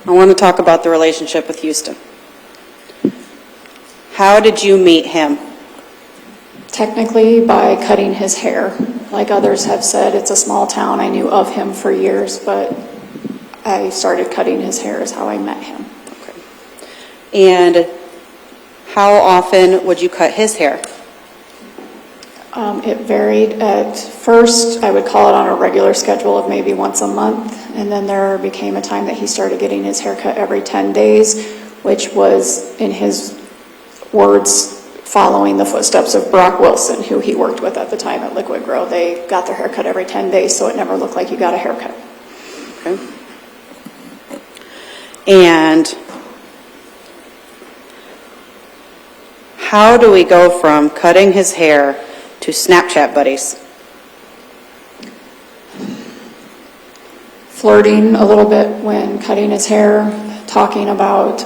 I want to talk about the relationship with Huston. How did you meet him? Technically by cutting his hair. Like others have said, it's a small town. I knew of him for years, but I started cutting his hair is how I met him. Okay. And how often would you cut his hair? It varied. At first, I would call it on a regular schedule of maybe once a month, and then there became a time that he started getting his hair cut every 10 days, which was, in his words, following the footsteps of Brock Wilson, who he worked with at the time at Liquid Grow. They got their hair cut every 10 days, so it never looked like you got a haircut. Okay. And how do we go from cutting his hair to Snapchat buddies? Flirting a little bit when cutting his hair, talking about,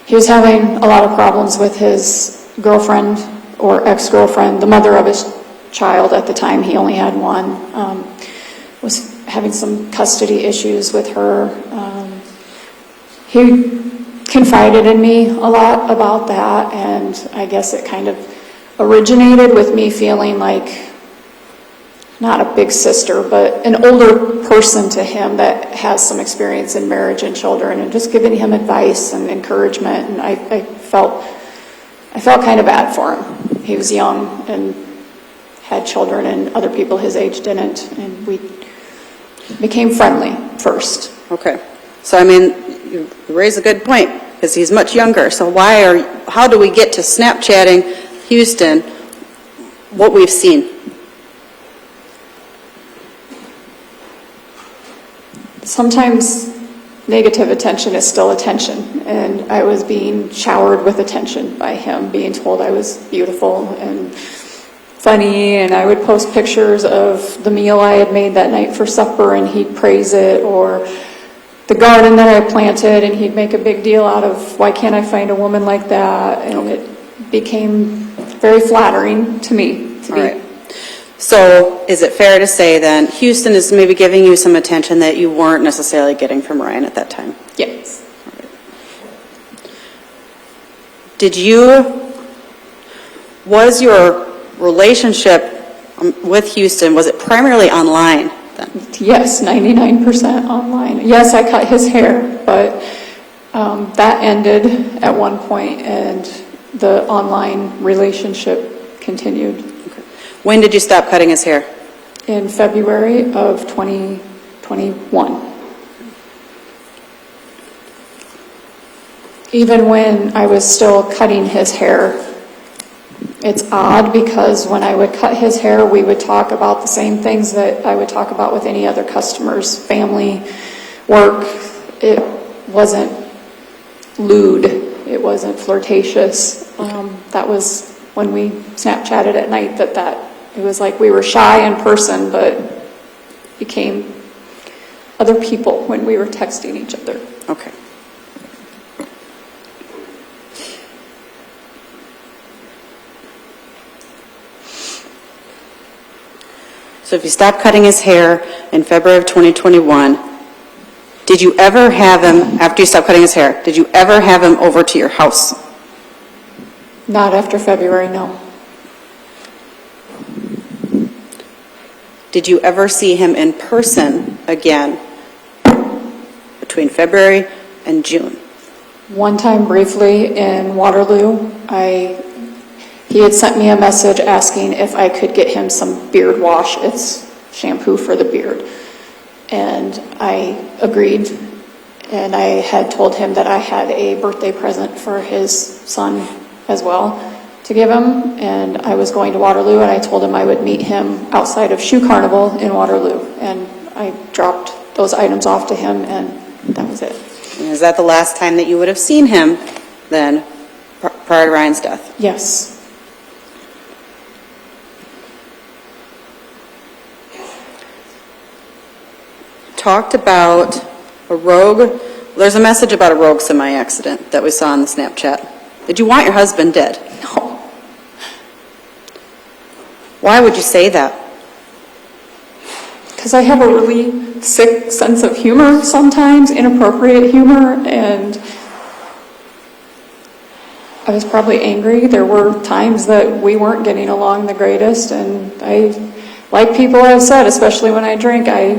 he was having a lot of problems with his girlfriend or ex-girlfriend, the mother of his child at the time. He only had one. Was having some custody issues with her. He confided in me a lot about that, and I guess it kind of originated with me feeling like not a big sister, but an older person to him that has some experience in marriage and children, and just giving him advice and encouragement. And I felt kind of bad for him. He was young and had children, and other people his age didn't, and we became friendly first. Okay. So, I mean, you raise a good point, because he's much younger. So how do we get to Snapchatting Huston what we've seen? Sometimes negative attention is still attention, and I was being showered with attention by him, being told I was beautiful and funny, and I would post pictures of the meal I had made that night for supper, and he'd praise it, or the garden that I planted, and he'd make a big deal out of, why can't I find a woman like that? And it became very flattering to me. All right. So is it fair to say then Huston is maybe giving you some attention that you weren't necessarily getting from Ryan at that time? Yes. Was your relationship with Huston, was it primarily online then? Yes, 99% online. Yes, I cut his hair, but that ended at one point, and the online relationship continued. When did you stop cutting his hair? In February of 2021. Even when I was still cutting his hair, it's odd because when I would cut his hair, we would talk about the same things that I would talk about with any other customers, family, work. It wasn't lewd. It wasn't flirtatious. That was when we Snapchatted at night it was like we were shy in person, but became other people when we were texting each other. Okay. So if you stopped cutting his hair in February of 2021, did you ever have him, after you stopped cutting his hair, did you ever have him over to your house? Not after February, no. Did you ever see him in person again between February and June? One time briefly in Waterloo, he had sent me a message asking if I could get him some beard wash. It's shampoo for the beard. And I agreed, and I had told him that I had a birthday present for his son as well to give him, and I was going to Waterloo, and I told him I would meet him outside of Shoe Carnival in Waterloo, and I dropped those items off to him, and that was it. And is that the last time that you would have seen him then, prior to Ryan's death? Yes. Talked about there's a message about a rogue semi-accident that we saw in the Snapchat. Did you want your husband dead? No. Why would you say that? because I have a really sick sense of humor sometimes, inappropriate humor, and I was probably angry. There were times that we weren't getting along the greatest, and like people have said, especially when I drink, I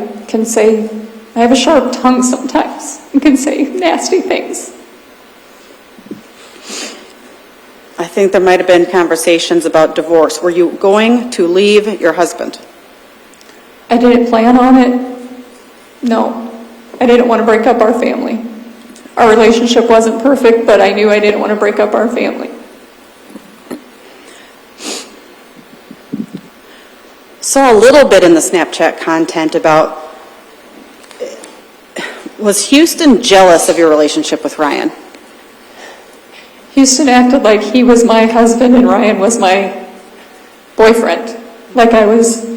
have a sharp tongue sometimes and can say nasty things. I think there might have been conversations about divorce. Were you going to leave your husband? I didn't plan on it. No. I didn't want to break up our family. Our relationship wasn't perfect, but I knew I didn't want to break up our family. Saw a little bit in the Snapchat content about, was Huston jealous of your relationship with Ryan? Huston acted like he was my husband and Ryan was my boyfriend. Like I was,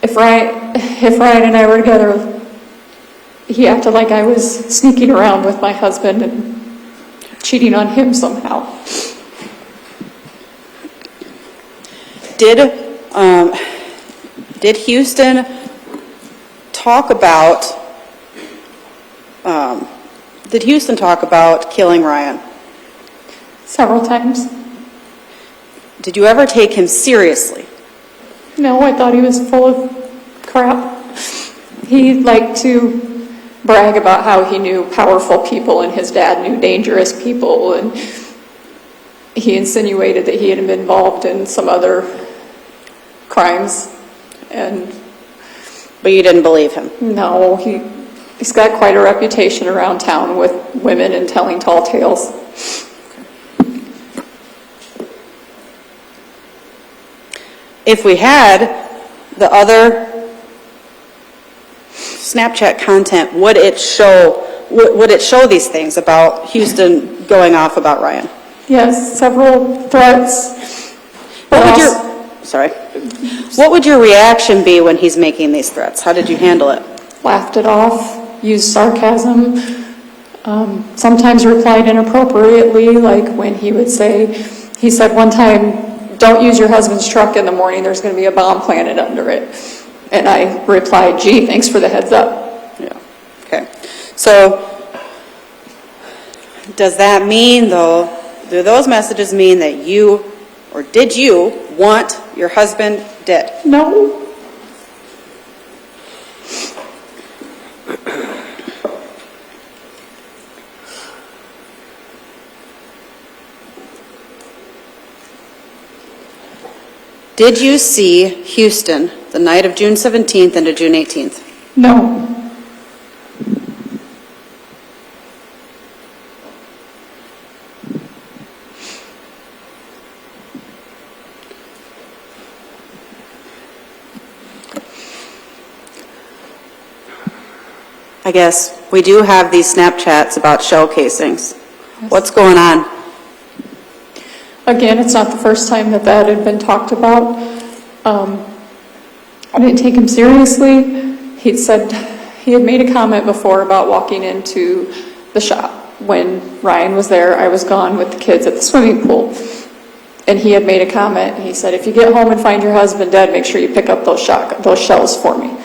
if Ryan and I were together, he acted like I was sneaking around with my husband and cheating on him somehow. Did Huston talk about killing Ryan? Several times. Did you ever take him seriously? No, I thought he was full of crap. He liked to brag about how he knew powerful people and his dad knew dangerous people, and he insinuated that he had been involved in some other crimes. But you didn't believe him? No, he's got quite a reputation around town with women and telling tall tales. If we had the other Snapchat content, would it show these things about Huston going off about Ryan? Yes, several threats. What would your reaction be when he's making these threats? How did you handle it? Laughed it off, used sarcasm, sometimes replied inappropriately, like when he said one time, "Don't use your husband's truck in the morning, there's going to be a bomb planted under it." And I replied, "Gee, thanks for the heads up." Yeah, okay. So, does that mean, though, do those messages mean that did you want your husband dead? No. Did you see Huston the night of June 17th into June 18th? No. I guess we do have these Snapchats about shell casings. Yes. What's going on? Again, it's not the first time that had been talked about. I didn't take him seriously. He had made a comment before about walking into the shop. When Ryan was there, I was gone with the kids at the swimming pool. And he had made a comment. He said, "If you get home and find your husband dead, make sure you pick up those shells for me."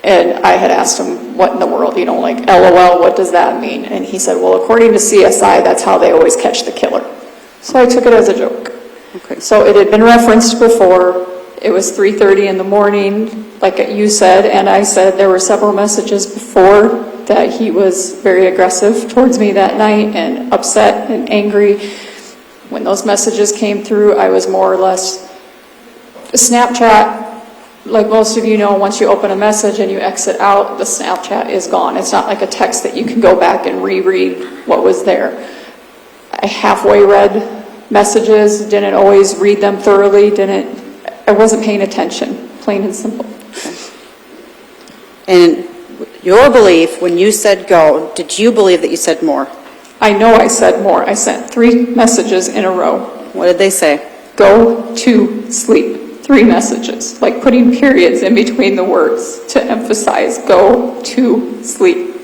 And I had asked him, "What in the world, like LOL, what does that mean?" And he said, "Well, according to CSI, that's how they always catch the killer." So I took it as a joke. Okay. So it had been referenced before. It was 3:30 in the morning, like you said, and I said there were several messages before that he was very aggressive towards me that night and upset and angry. When those messages came through, I was more or less Snapchat. Like most of you know, once you open a message and you exit out, the Snapchat is gone. It's not like a text that you can go back and reread what was there. I halfway read messages, didn't always read them thoroughly, I wasn't paying attention, plain and simple. Okay. And your belief, when you said go, did you believe that you said more? I know I said more. I sent 3 messages in a row. What did they say? Go to sleep. 3 messages, like putting periods in between the words to emphasize go to sleep.